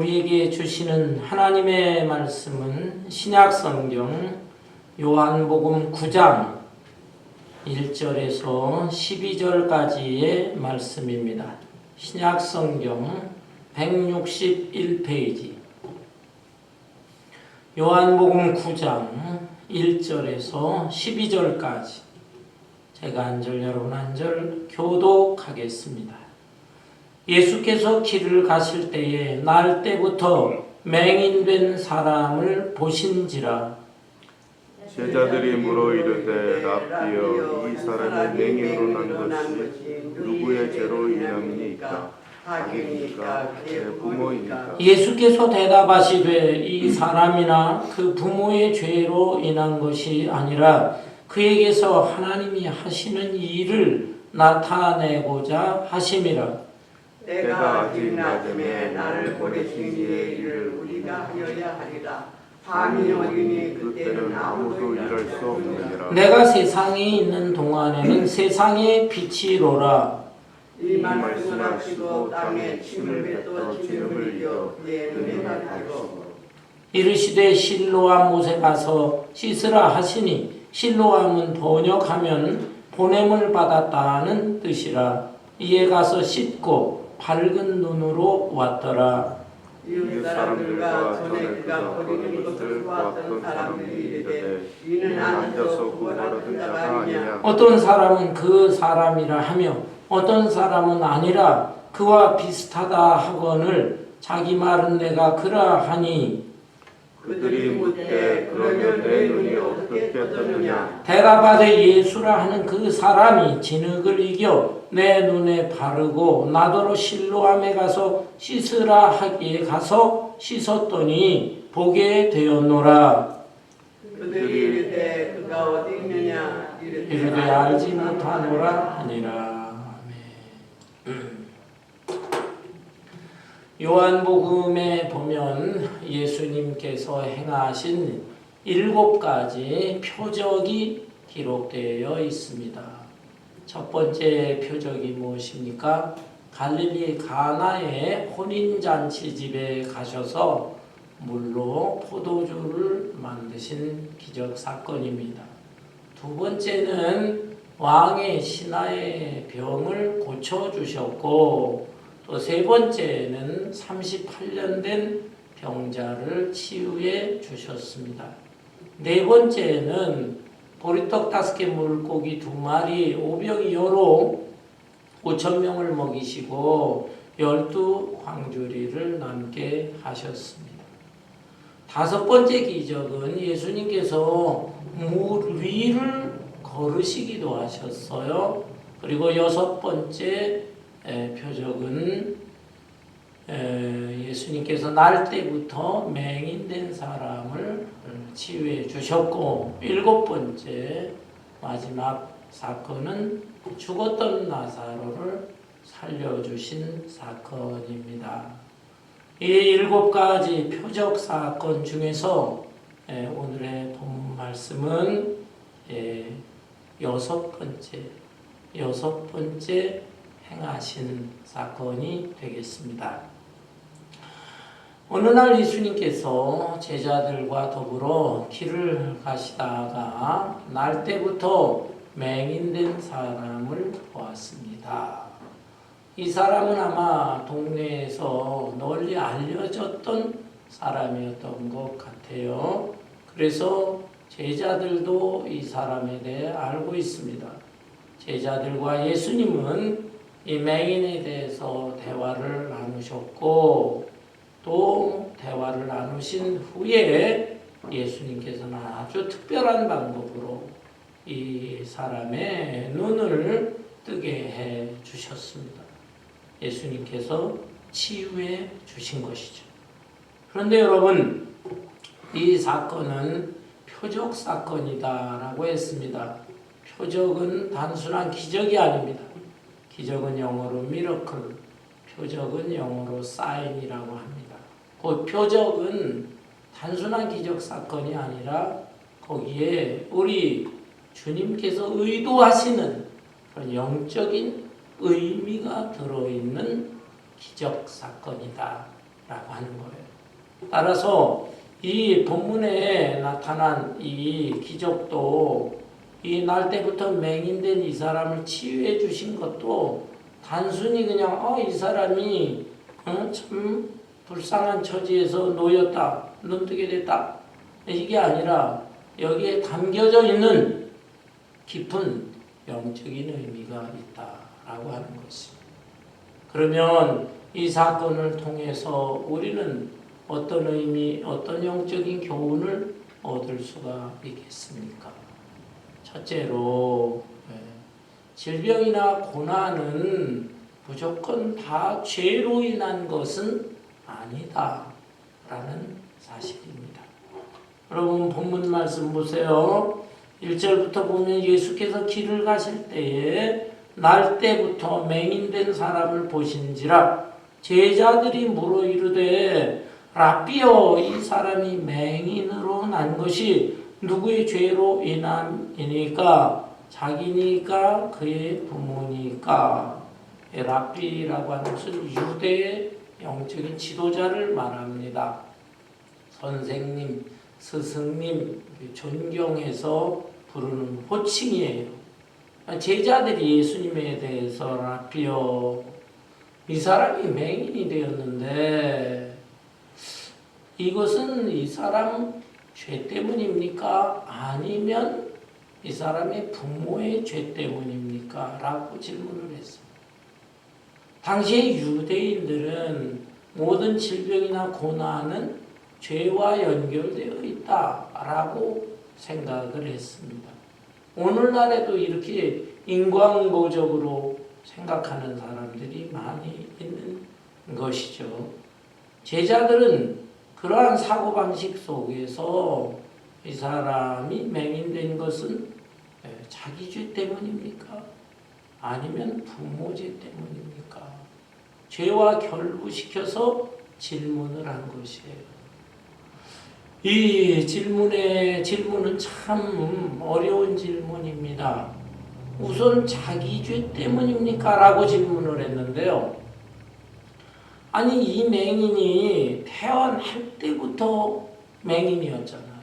우리에게 주시는 하나님의 말씀은 신약성경 요한복음 9장 1절에서 12절까지의 말씀입니다. 신약성경 161페이지 요한복음 9장 1절에서 12절까지 제가 한 절 여러분 한 절 교독하겠습니다. 예수께서 길을 가실 때에 날 때부터 맹인된 사람을 보신지라. 제자들이 물어 이르되 랍비여 이 사람이 맹인으로 난 것이 누구의 죄로 인함이니까? 자기니까 그의 부모이니까? 예수께서 대답하시되 이 사람이나 그 부모의 죄로 인한 것이 아니라 그에게서 하나님이 하시는 일을 나타내고자 하심이라. 때가 아직 낮음에 나를 보내신 이의 일을 우리가 하여야 하리라. 밤이 오리니 그때는 아무도 일할 수 없느니라. 내가 세상에 있는 동안에는 세상의 빛이로라. 이 말씀을 하시고 땅에 침을 뱉어 기름을 이겨 그의 눈에 밝히고 이르시되 실로암 못에 가서 씻으라 하시니 실로암은 번역하면 보냄을 받았다는 뜻이라. 이에 가서 씻고 밝은 눈으로 왔더라. 이웃 사람들과 전에 그가 버리는 것을 보았던 사람들이 이르되 이는 앉아서 구걸하던 자가 아니냐. 어떤 사람은 그 사람이라 하며 어떤 사람은 아니라 그와 비슷하다 하거늘 자기 말은 내가 그러하니 그들이 묻되 그러면 내 눈이 어떻게 떠졌느냐. 대답하되 예수라 하는 그 사람이 진흙을 이겨 내 눈에 바르고 나더러 실로암에 가서 씻으라 하기에 가서 씻었더니 보게 되었노라. 그들이 이르되 그가 어디 있느냐. 이르되 알지 못하노라 하니라. 요한복음에 보면 예수님께서 행하신 7가지 표적이 기록되어 있습니다. 첫 번째 표적이 무엇입니까? 갈릴리 가나의 혼인잔치집에 가셔서 물로 포도주를 만드신 기적사건입니다. 두 번째는 왕의 신하의 병을 고쳐주셨고 또 세 번째는 38년 된 병자를 치유해 주셨습니다. 네 번째는 보리떡 5개 물고기 2마리 오병이어로 5,000명을 먹이시고 12광주리를 남게 하셨습니다. 다섯 번째 기적은 예수님께서 물 위를 걸으시기도 하셨어요. 그리고 여섯 번째 표적은 예수님께서 날 때부터 맹인된 사람을 치유해 주셨고 일곱 번째 마지막 사건은 죽었던 나사로를 살려주신 사건입니다. 이 7가지 표적 사건 중에서 오늘의 본문 말씀은 여섯 번째 행하신 사건이 되겠습니다. 어느 날 예수님께서 제자들과 더불어 길을 가시다가 날 때부터 맹인된 사람을 보았습니다. 이 사람은 아마 동네에서 널리 알려졌던 사람이었던 것 같아요. 그래서 제자들도 이 사람에 대해 알고 있습니다. 제자들과 예수님은 이 맹인에 대해서 대화를 나누셨고 또 대화를 나누신 후에 예수님께서는 아주 특별한 방법으로 이 사람의 눈을 뜨게 해 주셨습니다. 예수님께서 치유해 주신 것이죠. 그런데 여러분, 이 사건은 표적 사건이다라고 했습니다. 표적은 단순한 기적이 아닙니다. 기적은 영어로 미러클, 표적은 영어로 사인이라고 합니다. 그 표적은 단순한 기적 사건이 아니라 거기에 우리 주님께서 의도하시는 그런 영적인 의미가 들어있는 기적 사건이다. 하는 거예요. 따라서 이 본문에 나타난 이 기적도 이 날 때부터 맹인된 이 사람을 치유해 주신 것도 단순히 그냥 이 사람이 참 불쌍한 처지에서 놓였다, 눈뜨게 됐다, 이게 아니라 여기에 담겨져 있는 깊은 영적인 의미가 있다라고 하는 것입니다. 그러면 이 사건을 통해서 우리는 어떤 의미, 어떤 영적인 교훈을 얻을 수가 있겠습니까? 첫째로 질병이나 고난은 무조건 다 죄로 인한 것은 아니다라는 사실입니다. 여러분 본문 말씀 보세요. 1절부터 보면 예수께서 길을 가실 때에 날 때부터 맹인된 사람을 보신지라 제자들이 물어 이르되 라삐여 이 사람이 맹인으로 난 것이 누구의 죄로 인함이니까 자기니까 그의 부모니까. 라삐라고 하는 것은 유대의 영적인 지도자를 말합니다. 선생님, 스승님 존경해서 부르는 호칭이에요. 제자들이 예수님에 대해서 라삐여 이 사람이 맹인이 되었는데 이것은 이 사람 죄 때문입니까? 아니면 이 사람의 부모의 죄 때문입니까? 라고 질문을 했습니다. 당시의 유대인들은 모든 질병이나 고난은 죄와 연결되어 있다라고 생각을 했습니다. 오늘날에도 이렇게 인광보적으로 생각하는 사람들이 많이 있는 것이죠. 제자들은 그러한 사고방식 속에서 이 사람이 맹인된 것은 자기 죄 때문입니까? 아니면 부모 죄 때문입니까? 죄와 결부시켜서 질문을 한 것이에요. 이 질문은 참 어려운 질문입니다. 우선 자기 죄 때문입니까? 라고 질문을 했는데요. 아니 이 맹인이 태어날 때부터 맹인이었잖아요.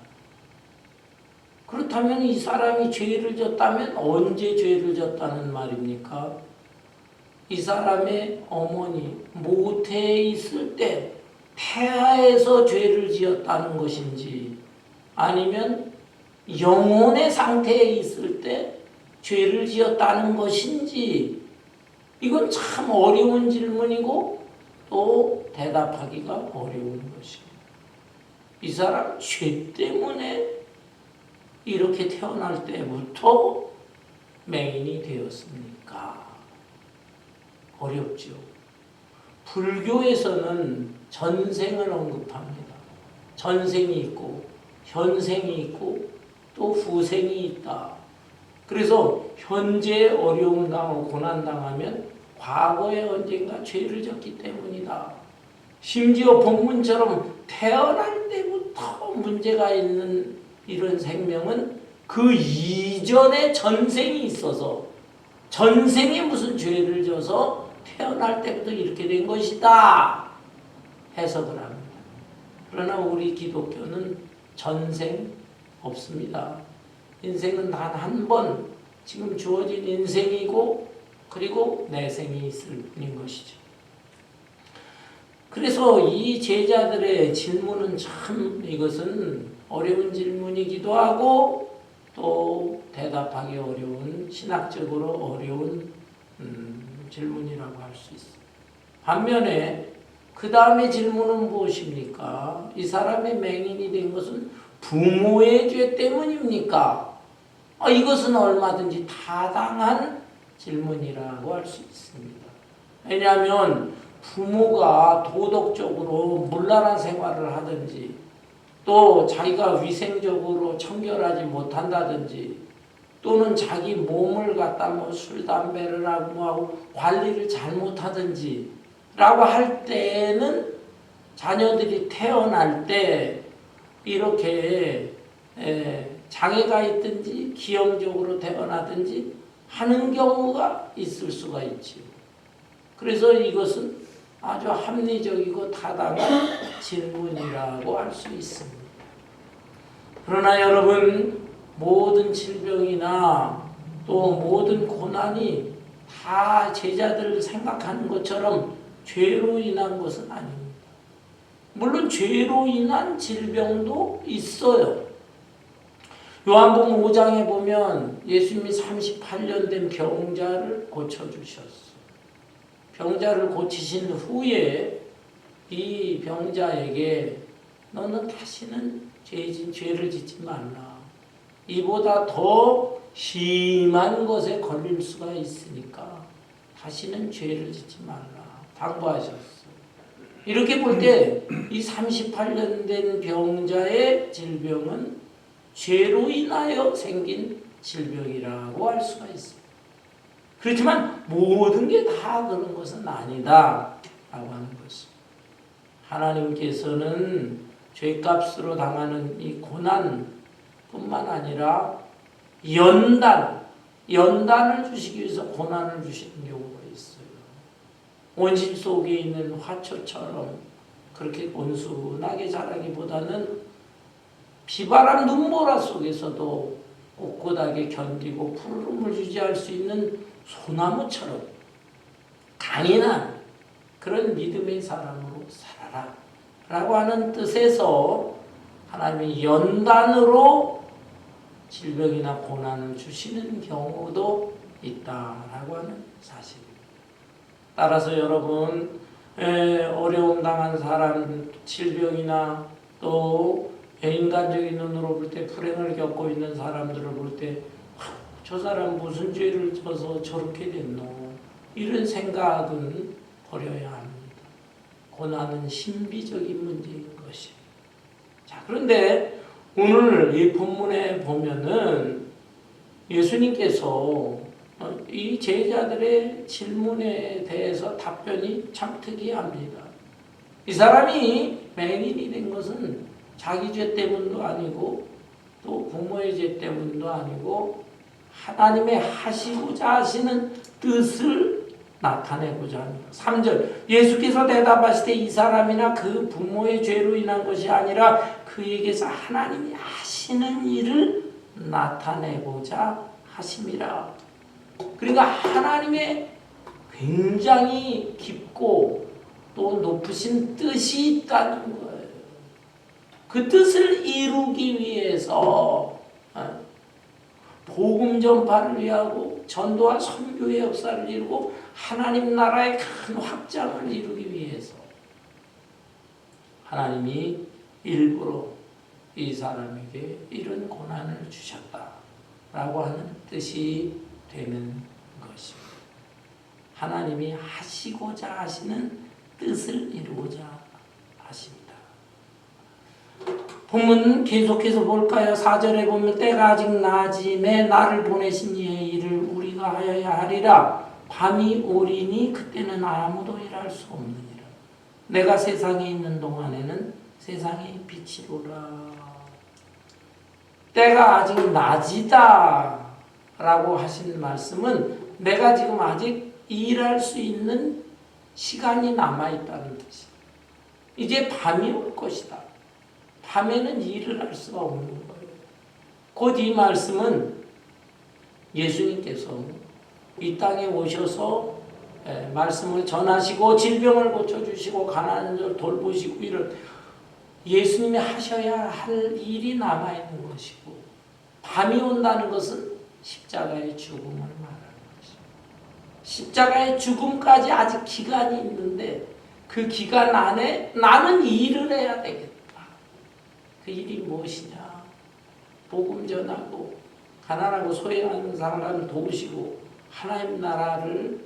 그렇다면 이 사람이 죄를 졌다면 언제 죄를 졌다는 말입니까? 이 사람의 어머니 모태에 있을 때 태아에서 죄를 지었다는 것인지 아니면 영혼의 상태에 있을 때 죄를 지었다는 것인지 이건 참 어려운 질문이고 또 대답하기가 어려운 것입니다. 이 사람 죄 때문에 이렇게 태어날 때부터 맹인이 되었습니까? 어렵죠. 불교에서는 전생을 언급합니다. 전생이 있고 현생이 있고 또 후생이 있다. 그래서 현재 어려움 당하고 고난 당하면 과거에 언젠가 죄를 졌기 때문이다. 심지어 본문처럼 태어날 때부터 문제가 있는 이런 생명은 그 이전에 전생이 있어서 전생에 무슨 죄를 져서 태어날 때부터 이렇게 된 것이다 해석을 합니다. 그러나 우리 기독교는 전생 없습니다. 인생은 단 한 번 지금 주어진 인생이고 그리고 내생이 있을 뿐인 것이죠. 그래서 이 제자들의 질문은 참 이것은 어려운 질문이기도 하고 또 대답하기 어려운 신학적으로 어려운 질문이라고 할 수 있습니다. 반면에 그 다음에 질문은 무엇입니까? 이 사람의 맹인이 된 것은 부모의 죄 때문입니까? 이것은 얼마든지 타당한 질문이라고 할 수 있습니다. 왜냐하면 부모가 도덕적으로 문란한 생활을 하든지 또 자기가 위생적으로 청결하지 못한다든지 또는 자기 몸을 갖다 술, 담배를 하고 관리를 잘못하든지 라고 할 때는 자녀들이 태어날 때 이렇게 장애가 있든지 기형적으로 태어나든지 하는 경우가 있을 수가 있지요. 그래서 이것은 아주 합리적이고 타당한 질문이라고 할 수 있습니다. 그러나 여러분, 모든 질병이나 또 모든 고난이 다 제자들 생각하는 것처럼 죄로 인한 것은 아닙니다. 물론 죄로 인한 질병도 있어요. 요한복음 5장에 보면 예수님이 38년 된 병자를 고쳐주셨어요. 병자를 고치신 후에 이 병자에게 너는 다시는 죄를 짓지 말라. 이보다 더 심한 것에 걸릴 수가 있으니까 다시는 죄를 짓지 말라 당부하셨어요. 이렇게 볼 때 이 38년 된 병자의 질병은 죄로 인하여 생긴 질병이라고 할 수가 있습니다. 그렇지만 모든 게 다 그런 것은 아니다 라고 하는 것입니다. 하나님께서는 죄값으로 당하는 이 고난뿐만 아니라 연단을 주시기 위해서 고난을 주시는 경우가 있어요. 온실 속에 있는 화초처럼 그렇게 온순하게 자라기보다는 비바람 눈보라 속에서도 꼿꼿하게 견디고 푸르름을 유지할 수 있는 소나무처럼 강인한 그런 믿음의 사람으로 살아라 라고 하는 뜻에서 하나님이 연단으로 질병이나 고난을 주시는 경우도 있다라고 하는 사실입니다. 따라서 여러분, 어려움 당한 사람, 질병이나 또 인간적인 눈으로 볼 때 불행을 겪고 있는 사람들을 볼 때 저 사람 무슨 죄를 져서 저렇게 됐노? 이런 생각은 버려야 합니다. 고난은 신비적인 문제인 것입니다. 자, 그런데 오늘 이 본문에 보면은 예수님께서 이 제자들의 질문에 대해서 답변이 참 특이합니다. 이 사람이 맹인이 된 것은 자기 죄 때문도 아니고 또 부모의 죄 때문도 아니고 하나님의 하시고자 하시는 뜻을 나타내고자 합니다. 3절 예수께서 대답하시되 이 사람이나 그 부모의 죄로 인한 것이 아니라 그에게서 하나님이 하시는 일을 나타내고자 하심이라. 그러니까 하나님의 굉장히 깊고 또 높으신 뜻이 있다는 거예요. 그 뜻을 이루기 위해서 복음 전파를 위하고 전도와 선교의 역사를 이루고 하나님 나라의 큰 확장을 이루기 위해서 하나님이 일부러 이 사람에게 이런 고난을 주셨다라고 하는 뜻이 되는 것입니다. 하나님이 하시고자 하시는 뜻을 이루고자 하십니다. 본문 계속해서 볼까요? 4절에 보면 때가 아직 낮음에 나를 보내신 이의 일을 우리가 하여야 하리라. 밤이 오리니 그때는 아무도 일할 수 없느니라. 내가 세상에 있는 동안에는 세상의 빛이로라. 때가 아직 낮이다 라고 하신 말씀은 내가 지금 아직 일할 수 있는 시간이 남아있다는 뜻이에요. 이제 밤이 올 것이다. 밤에는 일을 할 수가 없는 거예요. 곧 이 말씀은 예수님께서 이 땅에 오셔서 말씀을 전하시고 질병을 고쳐주시고 가난한 자를 돌보시고 이런 예수님이 하셔야 할 일이 남아있는 것이고 밤이 온다는 것은 십자가의 죽음을 말하는 것입니다. 십자가의 죽음까지 아직 기간이 있는데 그 기간 안에 나는 일을 해야 되겠다. 그 일이 무엇이냐? 복음 전하고 가난하고 소외하는 사람을 도우시고 하나님 나라를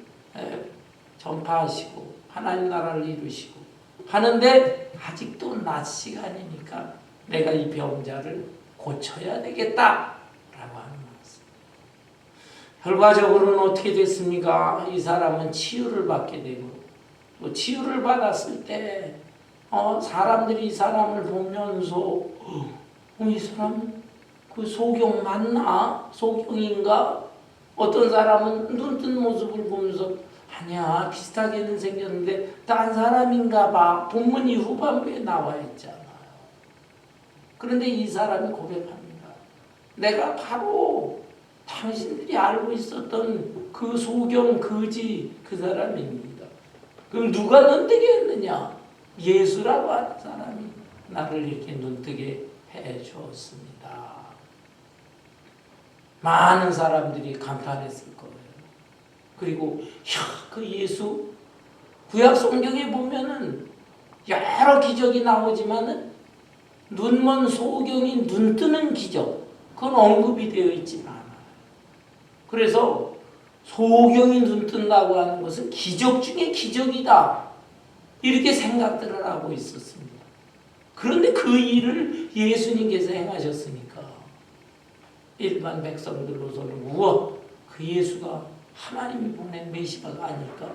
전파하시고 하나님 나라를 이루시고 하는데 아직도 낮 시간이니까 내가 이 병자를 고쳐야 되겠다 라고 하는 말씀. 결과적으로는 어떻게 됐습니까? 이 사람은 치유를 받게 되고 또 치유를 받았을 때 사람들이 이 사람을 보면서 이 사람 그 소경 맞나? 소경인가? 어떤 사람은 눈뜬 모습을 보면서 아니야, 비슷하게는 생겼는데 딴 사람인가 봐. 본문이 후반부에 나와 있잖아요. 그런데 이 사람이 고백합니다. 내가 바로 당신들이 알고 있었던 그 소경 거지 그 사람입니다. 그럼 누가 눈뜨게 했느냐? 예수라고 하는 사람이 나를 이렇게 눈뜨게 해 주었습니다. 많은 사람들이 감탄했을 거예요. 그리고 그 예수 구약 성경에 보면은 여러 기적이 나오지만은 눈먼 소경이 눈 뜨는 기적 그건 언급이 되어 있지는 않아요. 그래서 소경이 눈 뜬다고 하는 것은 기적 중에 기적이다 이렇게 생각들을 하고 있었습니다. 그런데 그 일을 예수님께서 행하셨으니까 일반 백성들로서는 우와 그 예수가 하나님이 보낸 메시아가 아닐까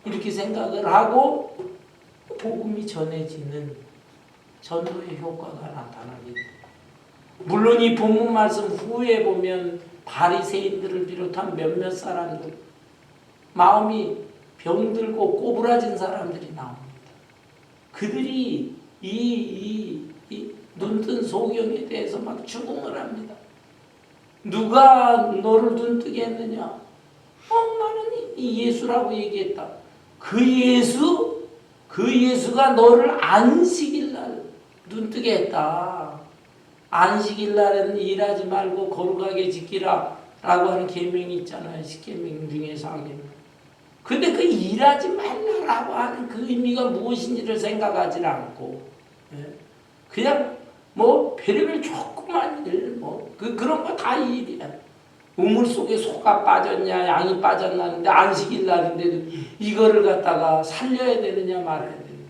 이렇게 생각을 하고 복음이 전해지는 전도의 효과가 나타나게 됩니다. 물론 이 본문 말씀 후에 보면 바리새인들을 비롯한 몇몇 사람들 마음이 병들고 꼬부라진 사람들이 나옵니다. 그들이 이 눈뜬 소경에 대해서 막 추궁을 합니다. 누가 너를 눈뜨게 했느냐? 나는 이 예수라고 얘기했다. 그 예수가 너를 안식일날 눈뜨게 했다. 안식일날에는 일하지 말고 거룩하게 지키라 라고 하는 계명이 있잖아요. 10계명 중에 4계명. 근데 그 일하지 말라라고 하는 그 의미가 무엇인지를 생각하지 않고 그냥 뭐 별의별 조그만 일 그런 거 다 일이야. 우물 속에 소가 빠졌냐 양이 빠졌나는데 안식일 날인데도 이거를 갖다가 살려야 되느냐 말아야 되느냐.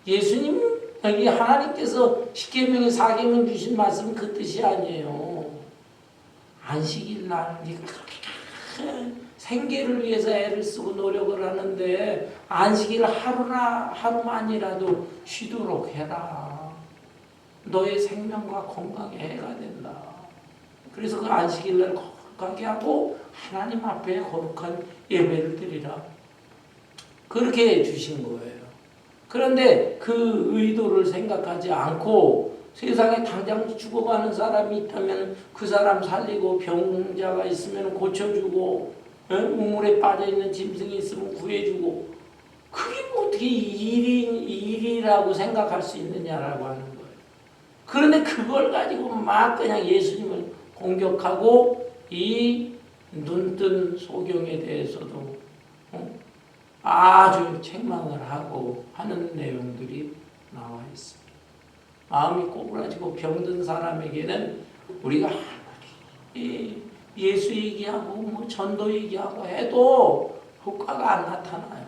예수님 여기 하나님께서 10계명에 4계명 주신 말씀은 그 뜻이 아니에요. 안식일 날 네가 그렇게 생계를 위해서 애를 쓰고 노력을 하는데 안식일 하루만이라도 쉬도록 해라. 너의 생명과 건강에 해가 된다. 그래서 그 안식일날 거룩하게 하고 하나님 앞에 거룩한 예배를 드리라. 그렇게 해주신 거예요. 그런데 그 의도를 생각하지 않고 세상에 당장 죽어가는 사람이 있다면 그 사람 살리고 병자가 있으면 고쳐주고 우물에 빠져있는 짐승이 있으면 구해주고 그게 뭐 어떻게 일이라고 생각할 수 있느냐라고 하는 거예요. 그런데 그걸 가지고 막 그냥 예수님을 공격하고 이 눈뜬 소경에 대해서도 아주 책망을 하고 하는 내용들이 나와 있습니다. 마음이 꼬부라지고 병든 사람에게는 우리가 예수 얘기하고 뭐 전도 얘기하고 해도 효과가 안 나타나요.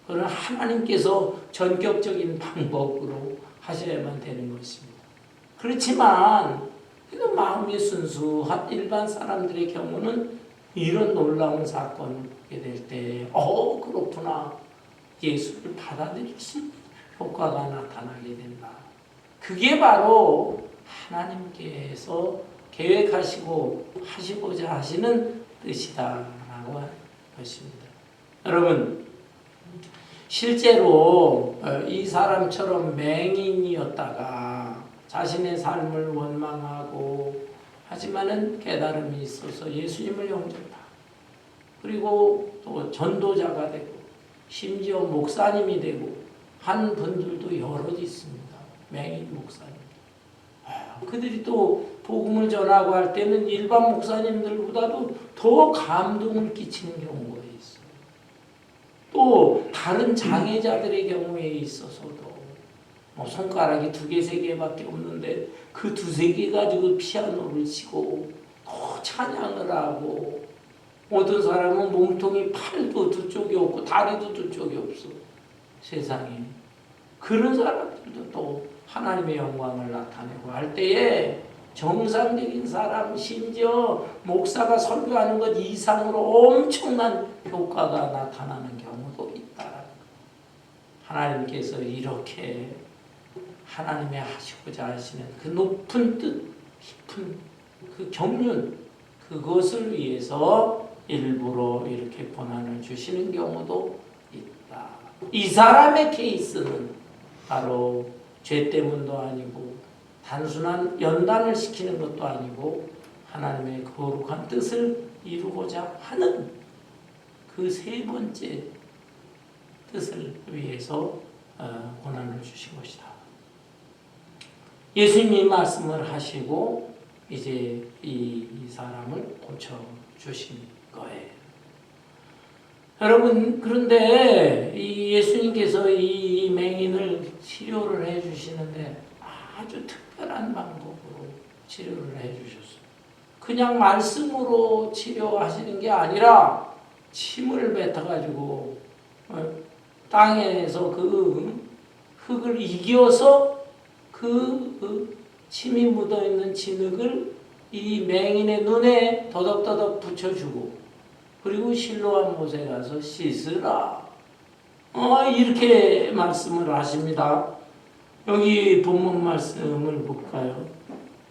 그건 하나님께서 전격적인 방법으로 하셔야만 되는 것입니다. 그렇지만 마음이 순수한 일반 사람들의 경우는 이런 놀라운 사건이 될 때 그렇구나. 예수를 받아들일 수 있는 효과가 나타나게 된다. 그게 바로 하나님께서 계획하시고 하시고자 하시는 뜻이다라고 하는 것입니다. 여러분, 실제로 이 사람처럼 맹인이었다가 자신의 삶을 원망하고 하지만은 깨달음이 있어서 예수님을 영접하고 그리고 또 전도자가 되고 심지어 목사님이 되고 한 분들도 여럿 있습니다. 맹인 목사님. 그들이 또 복음을 전하고 할 때는 일반 목사님들보다도 더 감동을 끼치는 경우가 있어요. 또 다른 장애자들의 경우에 있어서도 손가락이 2개, 3개밖에 없는데 그 2, 3개 가지고 피아노를 치고 또 찬양을 하고 어떤 사람은 몸통이 팔도 2쪽이 없고 다리도 2쪽이 없어. 세상에. 그런 사람들도 또 하나님의 영광을 나타내고 할 때에 정상적인 사람 심지어 목사가 설교하는 것 이상으로 엄청난 효과가 나타나는 경우도 있다. 하나님께서 이렇게 하나님의 하시고자 하시는 그 높은 뜻, 깊은 그 경륜 그것을 위해서 일부러 이렇게 고난을 주시는 경우도 있다. 이 사람의 케이스는 바로 죄 때문도 아니고 단순한 연단을 시키는 것도 아니고 하나님의 거룩한 뜻을 이루고자 하는 그 세 번째 뜻을 위해서 고난을 주신 것이다. 예수님이 말씀을 하시고 이제 이 사람을 고쳐주신 거예요. 여러분, 그런데 이 예수님께서 이 맹인을 치료를 해주시는데 아주 특별한 방법으로 치료를 해주셨어요. 그냥 말씀으로 치료하시는 게 아니라 침을 뱉어가지고 땅에서 그 흙을 이겨서 그 침이 묻어있는 진흙을 이 맹인의 눈에 더덕더덕 붙여주고 그리고 실로암 못에 가서 씻으라. 이렇게 말씀을 하십니다. 여기 본문 말씀을 볼까요?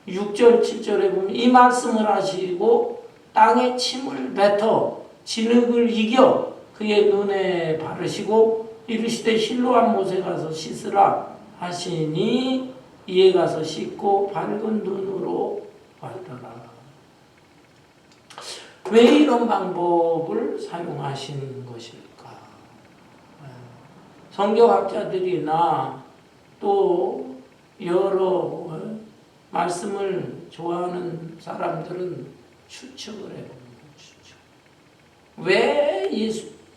6절, 7절에 보면 이 말씀을 하시고 땅에 침을 뱉어 진흙을 이겨 그의 눈에 바르시고 이르시되 실로암 못에 가서 씻으라 하시니 이에 가서 씻고 밝은 눈으로 왔더라. 왜 이런 방법을 사용하신 것일까? 성경학자들이나 또 여러 말씀을 좋아하는 사람들은 추측을 해봅니다. 왜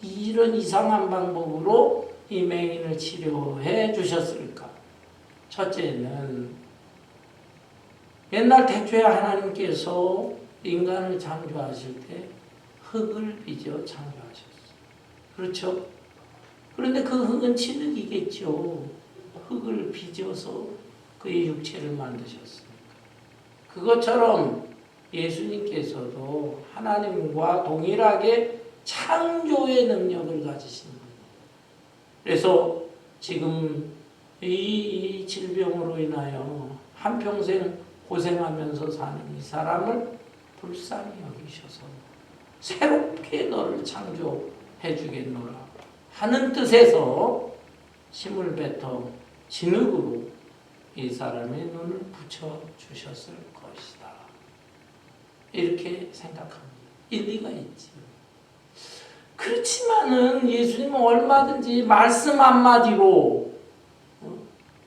이런 이상한 방법으로 이 맹인을 치료해 주셨을까? 첫째는 옛날 태초에 하나님께서 인간을 창조하실 때 흙을 빚어 창조하셨어요. 그렇죠? 그런데 그 흙은 진흙이겠죠. 흙을 빚어서 그의 육체를 만드셨으니까. 그것처럼 예수님께서도 하나님과 동일하게 창조의 능력을 가지신 분이에요. 그래서 지금 이 질병으로 인하여 한평생 고생하면서 사는 이 사람을 불쌍히 여기셔서 새롭게 너를 창조해 주겠노라 하는 뜻에서 침을 뱉어 진흙으로 이 사람의 눈을 붙여 주셨을 것이다. 이렇게 생각합니다. 일리가 있지요. 그렇지만은 예수님은 얼마든지 말씀 한마디로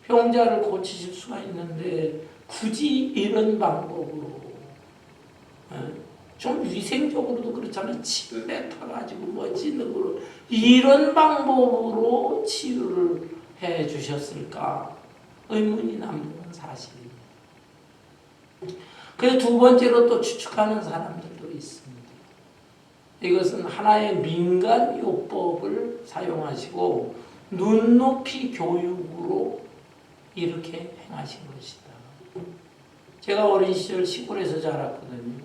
병자를 고치실 수가 있는데 굳이 이런 방법으로 좀 위생적으로도 그렇잖아요. 침 뱉어가지고 뭐 진흙으로 이런 방법으로 치유를 해 주셨을까 의문이 남는 건 사실입니다. 그래서 두 번째로 또 추측하는 사람들도 있습니다. 이것은 하나의 민간 요법을 사용하시고 눈높이 교육으로 이렇게 행하신 것이다. 제가 어린 시절 시골에서 자랐거든요.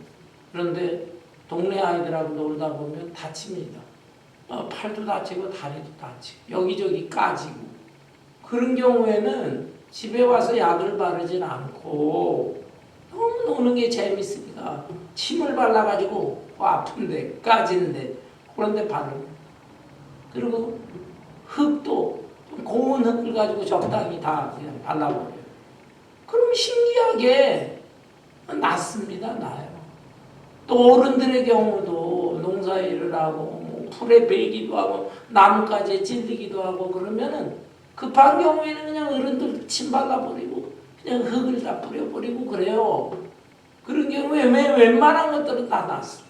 그런데 동네 아이들하고 놀다 보면 다칩니다. 팔도 다치고 다리도 다치고 여기저기 까지고 그런 경우에는 집에 와서 약을 바르진 않고 너무 노는 게 재밌으니까 침을 발라가지고 아픈데 까진데 그런데 바르고 그리고 흙도 고운 흙을 가지고 적당히 다 그냥 발라버려요. 그럼 신기하게 낫습니다. 나요. 또 어른들의 경우도 농사일을 하고 뭐 풀에 베기도 하고 나뭇가지에 찔리기도 하고 그러면은 급한 경우에는 그냥 어른들 침 발라버리고 그냥 흙을 다 뿌려버리고 그래요. 그런 경우에 웬만한 것들은 다 낫어.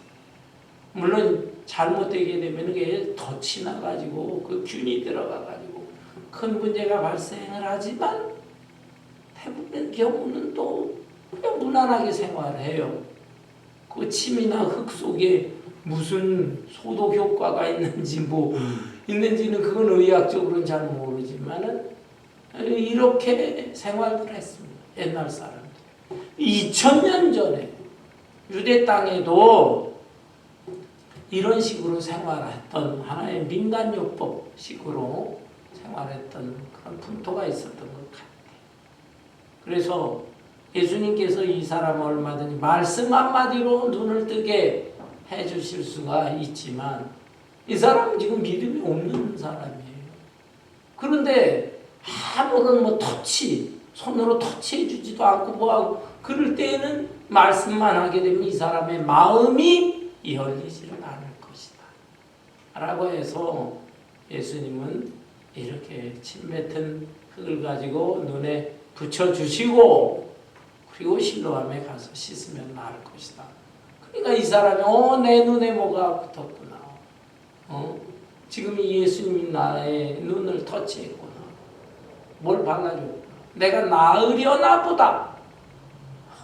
물론 잘못되게 되면 그게 덫이 나가지고 그 균이 들어가가지고 큰 문제가 발생을 하지만 대부분 경우는 또 그냥 무난하게 생활을 해요. 그 침이나 흙 속에 무슨 소독 효과가 있는지 있는지는 그건 의학적으로는 잘 모르지만은 이렇게 생활을 했습니다. 옛날 사람들. 2000년 전에 유대 땅에도 이런 식으로 생활했던 하나의 민간요법식으로 생활했던 그런 풍토가 있었던 것 같아요. 그래서 예수님께서 이 사람을 얼마든지 말씀 한마디로 눈을 뜨게 해주실 수가 있지만 이 사람은 지금 믿음이 없는 사람이에요. 그런데 아무런 손으로 터치해주지도 않고 뭐하고 그럴 때에는 말씀만 하게 되면 이 사람의 마음이 열리지를 않을 것이다 라고 해서 예수님은 이렇게 침뱉은 흙을 가지고 눈에 붙여주시고 그리고 실로암에 가서 씻으면 나을 것이다. 그러니까 이 사람이 내 눈에 뭐가 붙었구나. 지금 이 예수님이 나의 눈을 터치했구나. 뭘 발라줬구나. 내가 나으려나 보다.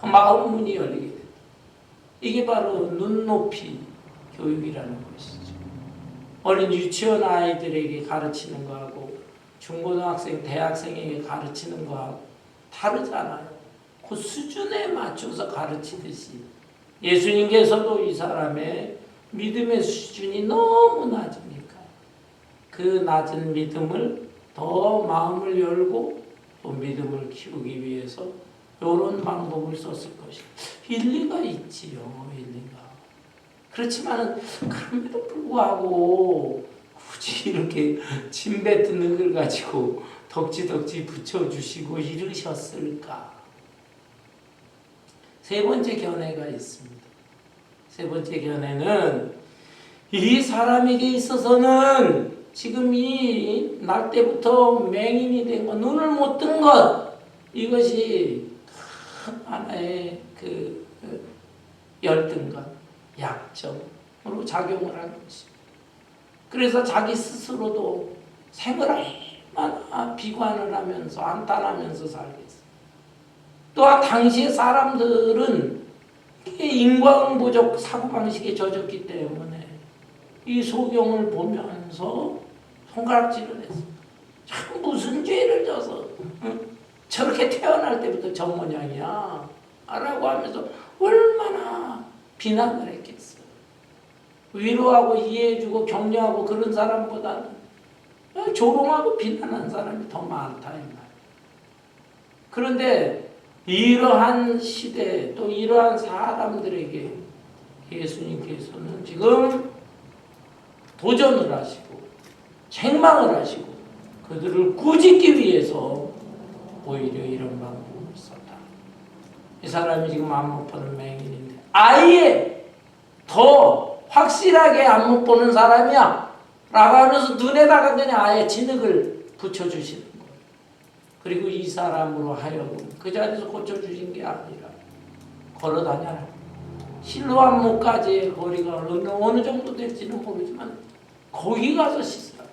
마음 문이 열리게 된다. 이게 바로 눈높이 교육이라는 것이죠. 어린 유치원 아이들에게 가르치는 거하고 중고등학생, 대학생에게 가르치는 거하고 다르잖아요. 그 수준에 맞춰서 가르치듯이 예수님께서도 이 사람의 믿음의 수준이 너무 낮으니까 그 낮은 믿음을 더 마음을 열고 또 믿음을 키우기 위해서 이런 방법을 썼을 것이다. 일리가 있지요. 일리가. 그렇지만 그럼에도 불구하고 굳이 이렇게 침 뱉은 흙을 가지고 덕지덕지 붙여주시고 이러셨을까? 세 번째 견해가 있습니다. 세 번째 견해는 이 사람에게 있어서는 지금 이 날 때부터 맹인이 된 것, 눈을 못 뜬 것, 이것이 큰 하나의 그 열등감, 약점으로 작용을 하는 것입니다. 그래서 자기 스스로도 생을 얼마나 비관을 하면서 안탄하면서 살겠어요. 또한 당시의 사람들은 인과응보적 사고방식에 젖었기 때문에 이 소경을 보면서 손가락질을 했어요. 참 무슨 죄를 져서 저렇게 태어날 때부터 저 모양이야 라고 하면서 얼마나 비난을 했겠어요. 위로하고 이해해주고 격려하고 그런 사람보다는 조롱하고 비난한 사람이 더 많다 이 말이에요. 그런데 이러한 시대 또 이러한 사람들에게 예수님께서는 지금 도전을 하시고 책망을 하시고 그들을 꾸짖기 위해서 오히려 이런 방법을 썼다. 이 사람이 지금 안 못 보는 맹인인데 아예 더 확실하게 안 못 보는 사람이야 라고 하면서 눈에다가 그냥 아예 진흙을 붙여주시는 거예요. 그리고 이 사람으로 하여금 그 자리에서 고쳐주신 게 아니라 걸어다녀라. 실로암목까지의 거리가 어느 정도 될지는 모르지만 거기 가서 씻으라.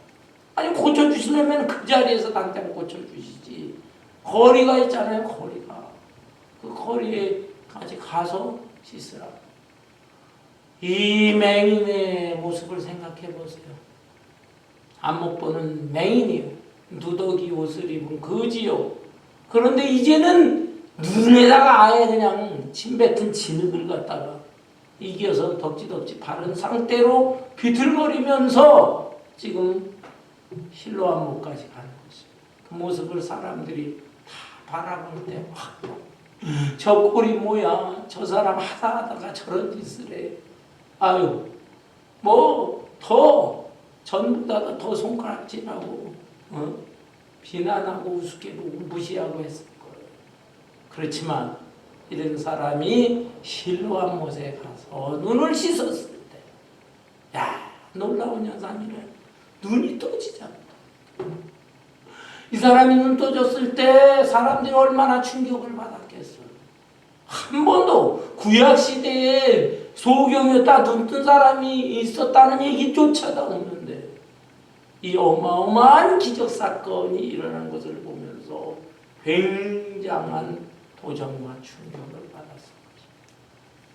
아니 고쳐주시려면 그 자리에서 당장 고쳐주시지. 거리가 있잖아요. 거리가. 그 거리에까지 가서 씻으라. 이 맹인의 모습을 생각해 보세요. 안 못 보는 맹인이요. 누더기 옷을 입은 거지요. 그런데 이제는 눈에다가 아예 그냥 침 뱉은 진흙을 갖다가 이겨서 덕지덕지 바른 상태로 비틀거리면서 지금 실로암목까지 가는 거죠. 그 모습을 사람들이 다 바라볼 때 저 꼴이 뭐야? 저 사람 하다가 저런 짓을 해. 아유 뭐 더 전보다 더 손가락질하고 비난하고 우습게 보고 무시하고 했을 거예요. 그렇지만 이런 사람이 실로암 못에 가서 눈을 씻었을 때, 야 놀라운 현상이래. 눈이 떠지잖아. 이 사람이 눈 떠졌을 때 사람들이 얼마나 충격을 받았겠어요. 한 번도 구약 시대에 소경이었다 눈 뜬 사람이 있었다는 얘기조차도 없는데 이 어마어마한 기적 사건이 일어난 것을 보면서 굉장한 도전과 충격을 받았습니다.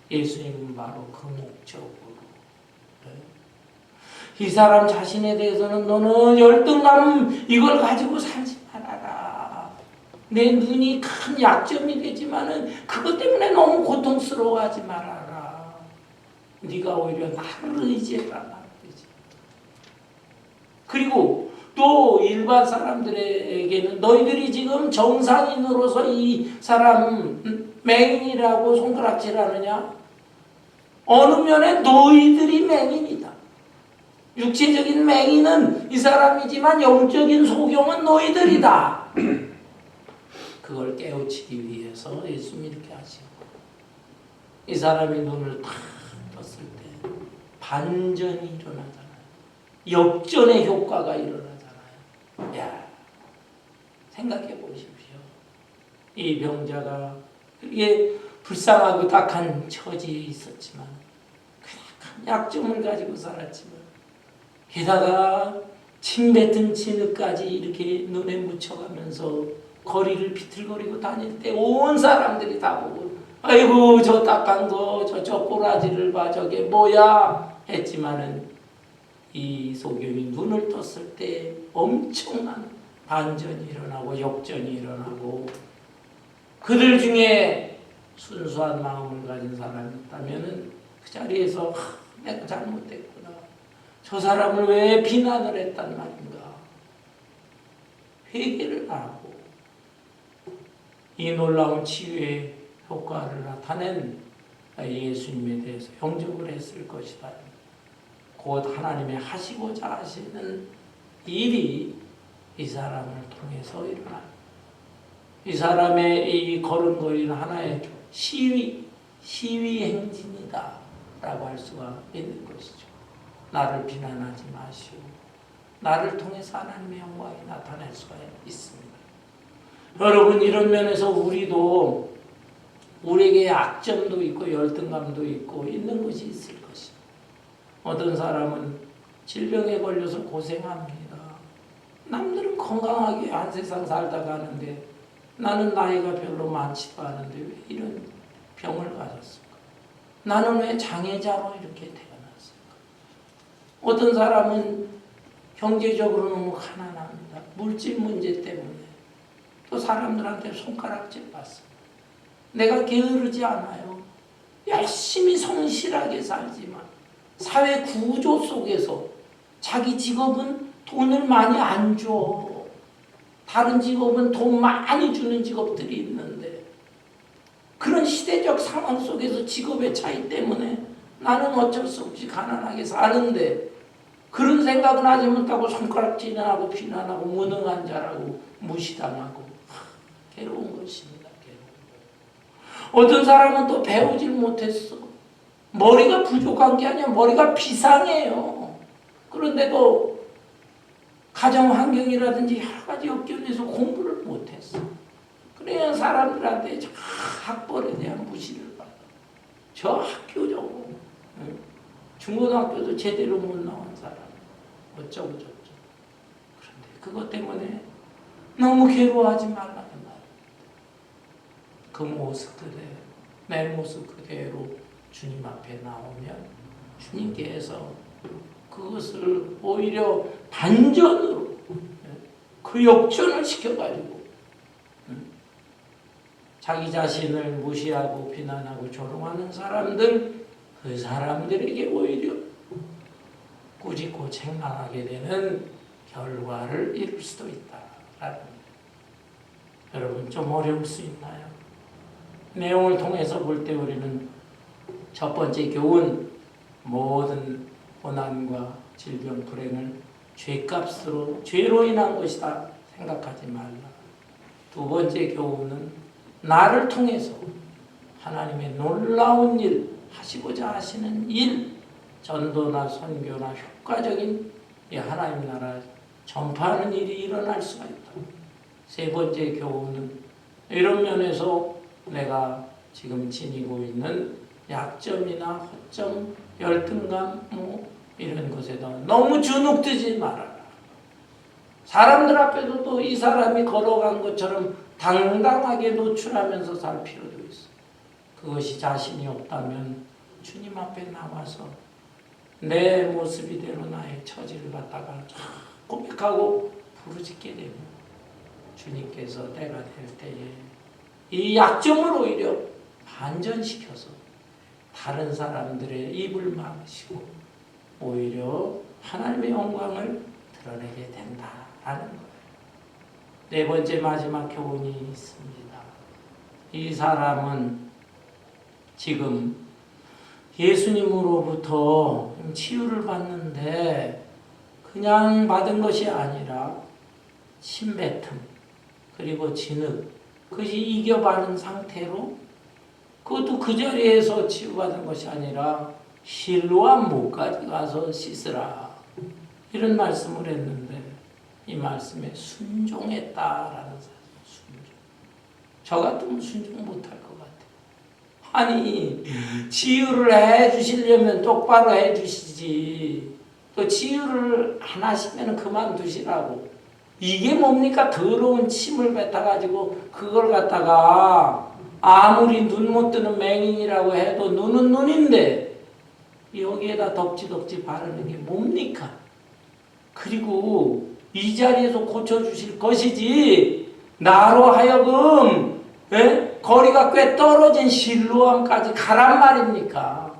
예수님은 바로 그 목적으로 이 사람 자신에 대해서는 너는 열등감 이걸 가지고 살지 말아라. 내 눈이 큰 약점이 되지만은 그것 때문에 너무 고통스러워하지 말아라. 네가 오히려 나를 의지해라. 나를 의지해라. 그리고 또 일반 사람들에게는 너희들이 지금 정상인으로서 이 사람 맹인이라고 손가락질하느냐? 어느 면에 너희들이 맹인이다. 육체적인 맹인은 이 사람이지만 영적인 소경은 너희들이다. 그걸 깨우치기 위해서 예수님이 이렇게 하시고, 이 사람이 눈을 탁 떴을 때 반전이 일어나잖아요. 역전의 효과가 일어나잖아요. 야, 생각해 보십시오. 이 병자가 그게 불쌍하고 딱한 처지에 있었지만, 그 약점을 가지고 살았지만, 게다가 침 뱉은 진흙까지 이렇게 눈에 묻혀가면서 거리를 비틀거리고 다닐 때 온 사람들이 다 보고, 아이고 저 딱한 거, 저 꼬라지를 봐, 저게 뭐야 했지만은, 이 소경이 눈을 떴을 때 엄청난 반전이 일어나고 역전이 일어나고, 그들 중에 순수한 마음을 가진 사람이 있다면은 그 자리에서 내가 잘못됐구나, 저 사람을 왜 비난을 했단 말인가, 회개를 하고 이 놀라운 치유의 효과를 나타낸 예수님에 대해서 영접을 했을 것이다. 곧 하나님의 하시고자 하시는 일이 이 사람을 통해서 일어납니다. 이 사람의 이 걸음걸이는 하나의 시위 행진이다 라고 할 수가 있는 것이죠. 나를 비난하지 마시오. 나를 통해서 하나님의 영광이 나타날 수가 있습니다. 여러분, 이런 면에서 우리에게 약점도 있고 열등감도 있고 있는 것이 있을 것입니다. 어떤 사람은 질병에 걸려서 고생합니다. 남들은 건강하게 한 세상 살다 가는데 나는 나이가 별로 많지도 않은데 왜 이런 병을 가졌을까? 나는 왜 장애자로 이렇게 태어났을까? 어떤 사람은 경제적으로 너무 가난합니다. 물질 문제 때문에 또 사람들한테 손가락질 받습니다. 내가 게으르지 않아요. 열심히 성실하게 살지만 사회 구조 속에서 자기 직업은 돈을 많이 안 줘. 다른 직업은 돈 많이 주는 직업들이 있는데, 그런 시대적 상황 속에서 직업의 차이 때문에 나는 어쩔 수 없이 가난하게 사는데, 그런 생각은 하지 못하고 손가락질하고 비난하고 무능한 자라고 무시당하고, 괴로운 것입니다. 어떤 사람은 또 배우질 못했어. 머리가 부족한 게 아니라 머리가 비상해요. 그런데도 가정 환경이라든지 여러 가지 역견에서 공부를 못했어. 그래야 사람들한테 학벌에 대한 무시를 받아. 저 학교적으로 중고등학교도 제대로 못 나온 사람 어쩌고 저쩌고. 그런데 그것 때문에 너무 괴로워하지 말라는 말. 그 모습 그대로, 내 모습 그대로 주님 앞에 나오면 주님께서 그것을 오히려 반전으로 그 역전을 시켜가지고 자기 자신을 무시하고 비난하고 조롱하는 사람들, 그 사람들에게 오히려 꾸짖고 책망하게 되는 결과를 이룰 수도 있다라는 겁니다. 여러분, 좀 어려울 수 있나요? 내용을 통해서 볼 때 우리는 첫 번째 교훈, 모든 고난과 질병, 불행을 죄값으로, 죄로 인한 것이다 생각하지 말라. 두 번째 교훈은 나를 통해서 하나님의 놀라운 일, 하시고자 하시는 일, 전도나 선교나 효과적인 이 하나님 나라 전파하는 일이 일어날 수가 있다. 세 번째 교훈은 이런 면에서 내가 지금 지니고 있는 약점이나 허점, 열등감 이런 것에다 너무 주눅들지 말아라. 사람들 앞에도 또 이 사람이 걸어간 것처럼 당당하게 노출하면서 살 필요도 있어. 그것이 자신이 없다면 주님 앞에 나와서 내 모습이대로 나의 처지를 갖다가 고백하고 부르짖게 되면 주님께서 때가 될 때에 이 약점을 오히려 반전시켜서 다른 사람들의 입을 막으시고 오히려 하나님의 영광을 드러내게 된다라는 거예요. 네 번째 마지막 교훈이 있습니다. 이 사람은 지금 예수님으로부터 치유를 받는데 그냥 받은 것이 아니라 침뱉음 그리고 진흙 그것이 이겨바른 상태로 그것도 그 자리에서 치유받은 것이 아니라 실로암 못까지 가서 씻으라 이런 말씀을 했는데 이 말씀에 순종했다라는 순종. 저 같으면 순종 못할 것 같아요. 아니 치유를 해주시려면 똑바로 해주시지 또 치유를 안 하시면 그만두시라고. 이게 뭡니까? 더러운 침을 뱉어가지고 그걸 갖다가 아무리 눈 못 뜨는 맹인이라고 해도 눈은 눈인데 여기에다 덕지덕지 바르는 게 뭡니까? 그리고 이 자리에서 고쳐주실 것이지 나로 하여금 거리가 꽤 떨어진 실로암까지 가란 말입니까?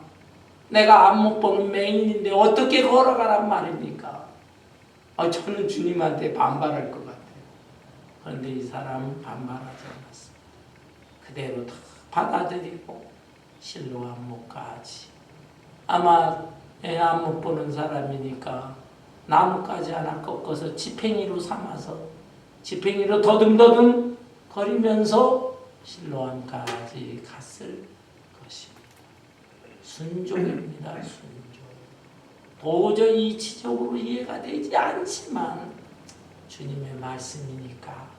내가 안 못 보는 맹인인데 어떻게 걸어가란 말입니까? 저는 주님한테 반발할 것 같아요. 그런데 이 사람은 반발하지 않았습니다. 그대로 다 받아들이고 실로암 못까지. 아마 안 못 보는 사람이니까 나뭇가지 하나 꺾어서 지팽이로 삼아서 지팽이로 더듬더듬 거리면서 실로암까지 갔을 것입니다. 순종입니다. 순종. 도저히 이치적으로 이해가 되지 않지만 주님의 말씀이니까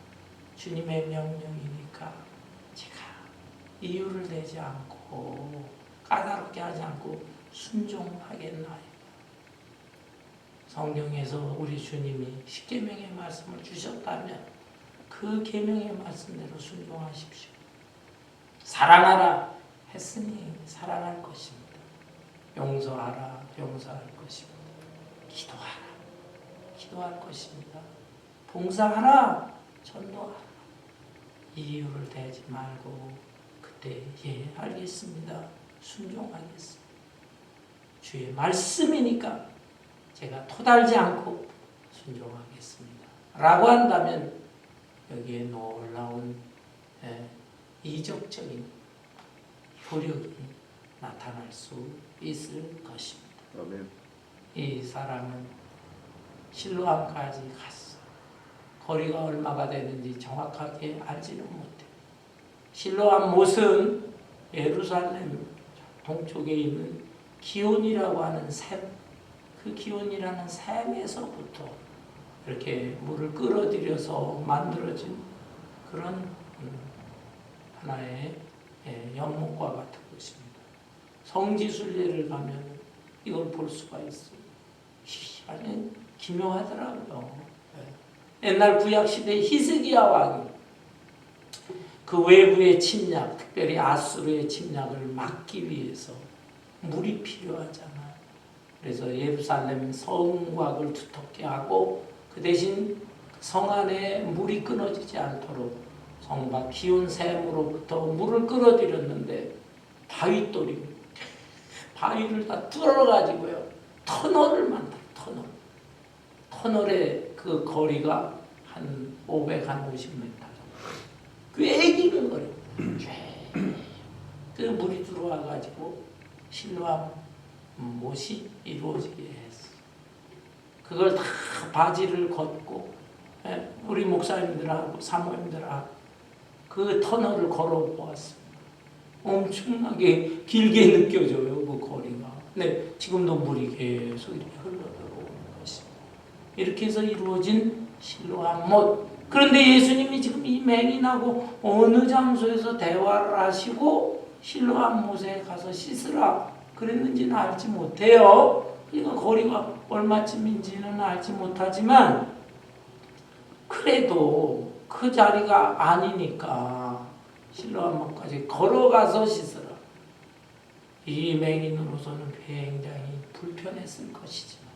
주님의 명령이니까 제가 이유를 내지 않고 까다롭게 하지 않고 순종하겠나요? 성경에서 우리 주님이 십계명의 말씀을 주셨다면 그 계명의 말씀대로 순종하십시오. 사랑하라 했으니 사랑할 것입니다. 용서하라 용서할 것입니다. 기도하라 기도할 것입니다. 봉사하라 전도하라. 이유를 대지 말고 그때 예 알겠습니다. 순종하겠습니다. 주의 말씀이니까 제가 토달지 않고 순종하겠습니다. 라고 한다면 여기에 놀라운 이적적인 효력이 나타날 수 있을 것입니다. 아멘. 이 사람은 실로암까지 갔어. 거리가 얼마가 되는지 정확하게 알지는 못해. 실로암 못은 예루살렘 동쪽에 있는 기온이라고 하는 샘, 그 기온이라는 샘에서부터 이렇게 물을 끌어들여서 만들어진 그런 하나의 연못과 같은 것입니다. 성지순례를 가면 이걸 볼 수가 있어요. 아니 기묘하더라고요. 옛날 구약시대 히스기야 왕이 그 외부의 침략, 특별히 아수르의 침략을 막기 위해서 물이 필요하잖아요. 그래서 예루살렘 성곽을 두텁게 하고 그 대신 성 안에 물이 끊어지지 않도록 성곽 기온 샘으로부터 물을 끌어들였는데 바위돌이 바위를 다 뚫어가지고요 터널을 만들어. 터널의 그 거리가 한 550m 정도. 꽤 긴 거리입니다. 그 물이 들어와가지고 실로암 못이 이루어지게 했어. 그걸 다 바지를 걷고 우리 목사님들하고 사모님들하고 그 터널을 걸어보았습니다. 엄청나게 길게 느껴져요, 그 거리가. 근데 지금도 물이 계속 이렇게 흘러들어오는 것입니다. 이렇게 해서 이루어진 실로암 못. 그런데 예수님이 지금 이 맹인하고 어느 장소에서 대화를 하시고 실로암 못에 가서 씻으라 그랬는지는 알지 못해요. 그러니까 거리가 얼마쯤인지는 알지 못하지만 그래도 그 자리가 아니니까 실로암 못까지 걸어가서 씻으라. 이 맹인으로서는 굉장히 불편했을 것이지만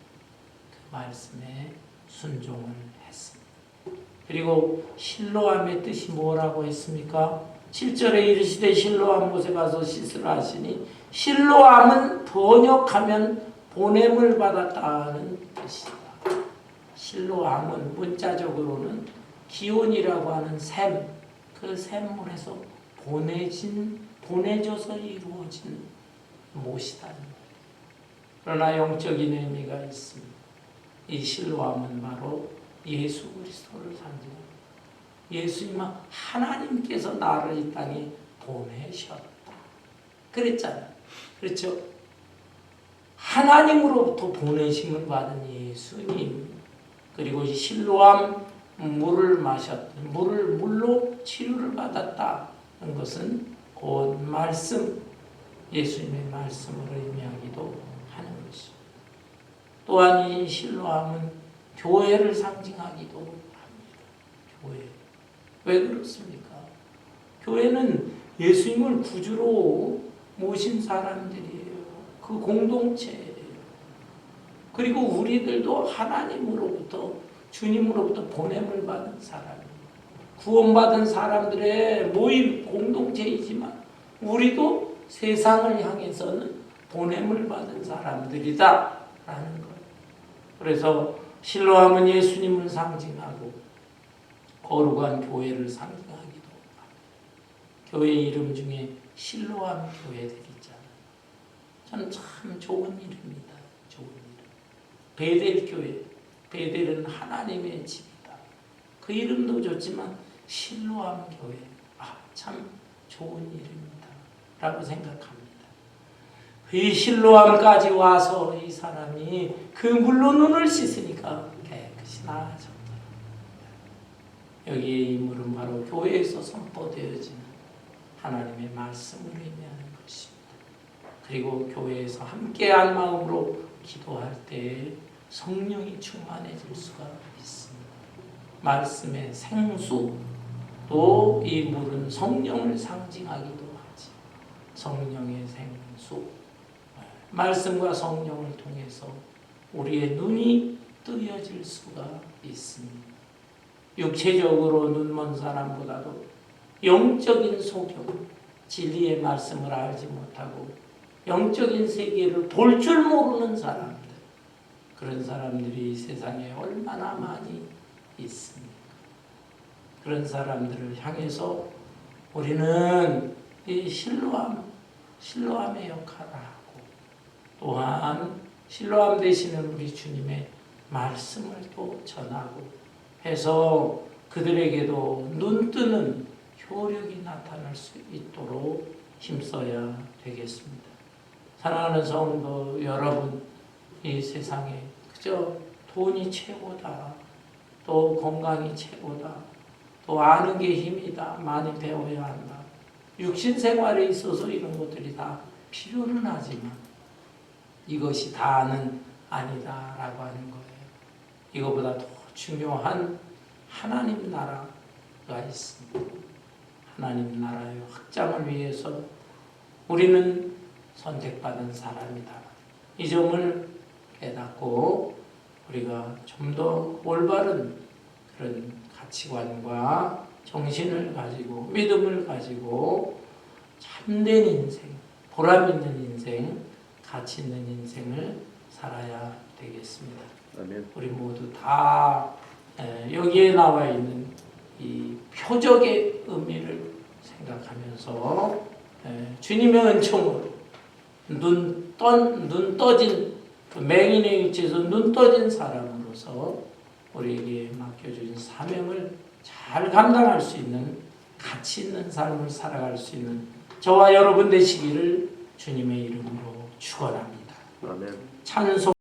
그 말씀에 순종을 했습니다. 그리고 실로암의 뜻이 뭐라고 했습니까? 7절에 이르시되 실로암 못에 가서 씻으라 하시니 실로암은 번역하면 보냄을 받았다는 뜻이다. 실로암은 문자적으로는 기온이라고 하는 샘, 그 샘물에서 보내져서 이루어진 못이다. 그러나 영적인 의미가 있습니다. 이 실로암은 바로 예수 그리스도를 상징합니다. 예수님은 하나님께서 나를 이 땅에 보내셨다. 그랬잖아요. 그렇죠? 하나님으로부터 보내심을 받은 예수님, 그리고 이 실로암 물을 마셨던 물로 치유를 받았다는 것은 곧 말씀, 예수님의 말씀을 의미하기도 하는 것이죠. 또한 이 실로암은 교회를 상징하기도 합니다. 교회. 왜 그렇습니까? 교회는 예수님을 구주로 모신 사람들이에요. 그 공동체예요. 그리고 우리들도 하나님으로부터, 주님으로부터 보냄을 받은 사람이에요. 구원받은 사람들의 모임 공동체이지만 우리도 세상을 향해서는 보냄을 받은 사람들이다 라는 거예요. 그래서 실로암은 예수님을 상징하고 거룩한 교회를 상징하기도 합니다. 교회 이름 중에 실로암 교회들이 있잖아요. 저는 참 좋은 이름입니다. 좋은 이름. 베델 교회. 베델은 하나님의 집이다. 그 이름도 좋지만 실로암 교회. 참 좋은 이름이다. 라고 생각합니다. 이 실로암까지 와서 이 사람이 그 물로 눈을 씻으니까 깨끗이 나아졌다. 여기에 이 물은 바로 교회에서 선포되어지는 하나님의 말씀을 의미하는 것입니다. 그리고 교회에서 함께한 마음으로 기도할 때 성령이 충만해질 수가 있습니다. 말씀의 생수, 또 이 물은 성령을 상징하기도 하지. 성령의 생수. 말씀과 성령을 통해서 우리의 눈이 뜨여질 수가 있습니다. 육체적으로 눈먼 사람보다도 영적인 소경, 진리의 말씀을 알지 못하고 영적인 세계를 볼 줄 모르는 사람들, 그런 사람들이 이 세상에 얼마나 많이 있습니까? 그런 사람들을 향해서 우리는 이 실로암의 역할을 하고, 또한 실로암 되시는 우리 주님의 말씀을 또 전하고 해서 그들에게도 눈뜨는 효력이 나타날 수 있도록 힘써야 되겠습니다. 사랑하는 성도 여러분, 이 세상에 그저 돈이 최고다, 또 건강이 최고다, 또 아는 게 힘이다, 많이 배워야 한다, 육신 생활에 있어서 이런 것들이 다 필요는 하지만 이것이 다는 아니다라고 하는 거예요. 이거보다 더 중요한 하나님 나라가 있습니다. 하나님 나라의 확장을 위해서 우리는 선택받은 사람이다. 이 점을 깨닫고 우리가 좀 더 올바른 그런 가치관과 정신을 가지고 믿음을 가지고 참된 인생, 보람 있는 인생, 가치 있는 인생을 살아야 되겠습니다. 아멘. 우리 모두 다 여기에 나와 있는 이 표적의 의미를 생각하면서 주님의 은총으로 눈 떠진 그 맹인의 위치에서 눈 떠진 사람으로서 우리에게 맡겨주신 사명을 잘 감당할 수 있는 가치 있는 삶을 살아갈 수 있는 저와 여러분 되시기를 주님의 이름으로 축원합니다. 아멘. 찬송